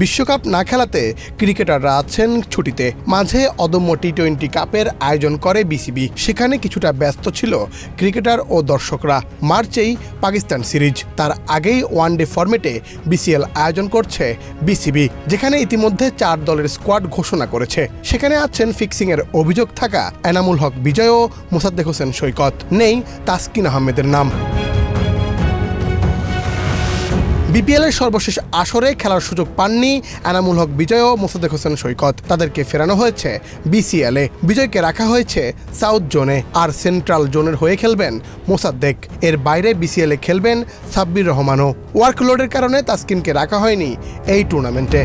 বিশ্বকাপ না খেলাতে ক্রিকেটাররা আছেন ছুটিতে। মাঝে অদম্য টি-20 কাপের আয়োজন করে বিসিবি। সেখানে কিছুটা ব্যস্ত ছিল ক্রিকেটার ও দর্শকরা। মার্চেই পাকিস্তান সিরিজ, তার আগেই ওয়ানডে ফরম্যাটে বিসিএল আয়োজন করছে বিসিবি, যেখানে ইতিমধ্যে 4 দলের স্কোয়াড ঘোষণা করেছে। সেখানে আছেন ফিক্সিংয়ের অভিযোগ থাকা এনামুল হক বিজয় ও মোসাদ্দেক হোসেন সৈকত। নেই তাসকিন আহমেদের নাম। বিপিএলের সর্বশেষ আসরে খেলার সুযোগ পাননি এনামুল হক বিজয় ও মোসাদ্দেক হোসেন সৈকত। তাদেরকে ফেরানো হয়েছে বিসিএলে। বিজয়কে রাখা হয়েছে সাউথ জোনে, আর সেন্ট্রাল জোনের হয়ে খেলবেন মোসাদ্দেক। এর বাইরে বিসিএলে খেলবেন সাব্বির রহমানও। ওয়ার্কলোডের কারণে তাসকিনকে রাখা হয়নি এই টুর্নামেন্টে।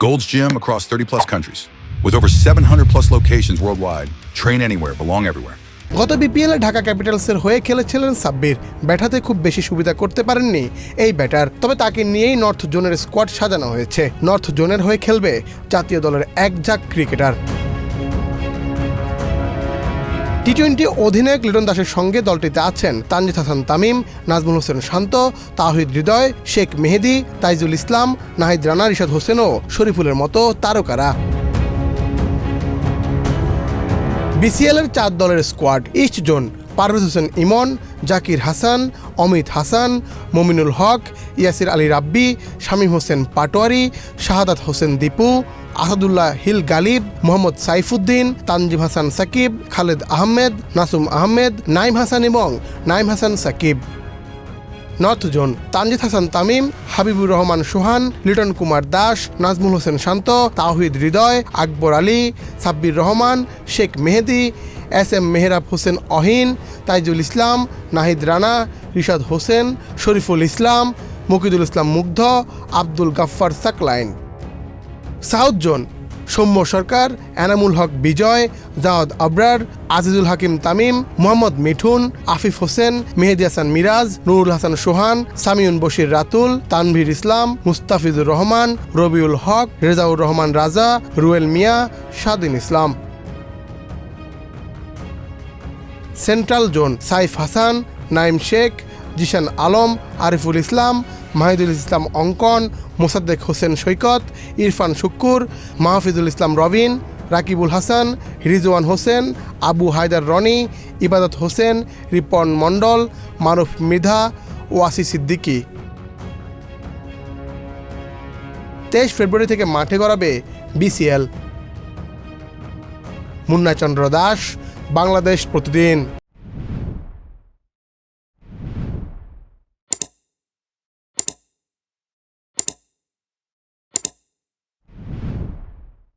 Gold's Gym across 30+ countries. With over 700+ locations worldwide. Train anywhere, belong everywhere. গত বিপিএলে ঢাকা ক্যাপিটালসের হয়ে খেলেছিলেন সাব্বির। ব্যাটাতে খুব বেশি সুবিধা করতে পারেননি এই ব্যাটার, তবে তাকে নিয়েই নর্থ জোনের স্কোয়াড সাজানো হয়েছে। নর্থ জোনের হয়ে খেলবে জাতীয় দলের একঝাঁক ক্রিকেটার। টি-20 অধিনায়ক লিটন দাসের সঙ্গে দলটিতে আছেন তানজিদ হাসান তামিম, নাজমুল হোসেন শান্ত, তাওহিদ হৃদয়, শেখ মেহেদী, তাইজুল ইসলাম, নাহিদ রানা, রিশাদ হোসেন ও শরীফুলের মতো তারকারা। বিসিএলের 4 দলের squad: east zone Parvez Hossain Emon, Zakir Hasan, Amit Hasan, Mominul Haque, Yasir Ali Rabbi, Shamim Hossain Patwari, Shahadat Hossain Dipu, Asadullah Hil Galib, Mohammad Saifuddin, Tanzim Hasan Sakib, Khaled Ahmed, Nasum Ahmed, Naim Hasan এবং Naim Hasan Sakib. North zone: Tanzid Hasan Tamim, Habibur Rahman Sohan, Liton Kumar Das, Najmul Hossain Shanto, Towhid Hridoy, Akbar Ali, Sabbir Rahman, Sheikh Mehedi, S M. Mehrab Hossain Ahin, Taijul ইসলাম, নাহিদ রানা, রিশাদ হোসেন, শরীফুল ইসলাম, মুকিদুল ইসলাম মুগ্ধ, আব্দুল গাফফার সাকলাইন। সাউথ জোন: সৌম্য সরকার, এনামুল হক বিজয়, জাওয়াদ আবরার, আজিজুল হাকিম তামিম, মোহাম্মদ মিঠুন, আফিফ হোসেন, মেহেদী হাসান মিরাজ, নুরুল হাসান সোহান, সামিউন বশির রাতুল, তানভীর ইসলাম, মুস্তাফিজুর রহমান, রবিউল হক, রেজাউর রহমান রাজা, রুয়েল মিয়া, স্বাধীন ইসলাম। সেন্ট্রাল জোন: সাইফ হাসান, নাইম শেখ, জিশান আলম, আরিফুল ইসলাম, মাহিদুল ইসলাম অঙ্কন, মোসাদ্দেক হোসেন সৈকত, ইরফান শুক্কুর, মাহফিজুল ইসলাম রবিন, রাকিবুল হাসান, রিজওয়ান হোসেন, আবু হায়দার রনি, ইবাদত হোসেন, রিপন মণ্ডল, মারুফ মৃধা, ওয়াসি সিদ্দিকী। 23 ফেব্রুয়ারি থেকে মাঠে গড়াবে বিসিএল। মুন্না চন্দ্র দাস, বাংলাদেশ প্রতিদিন।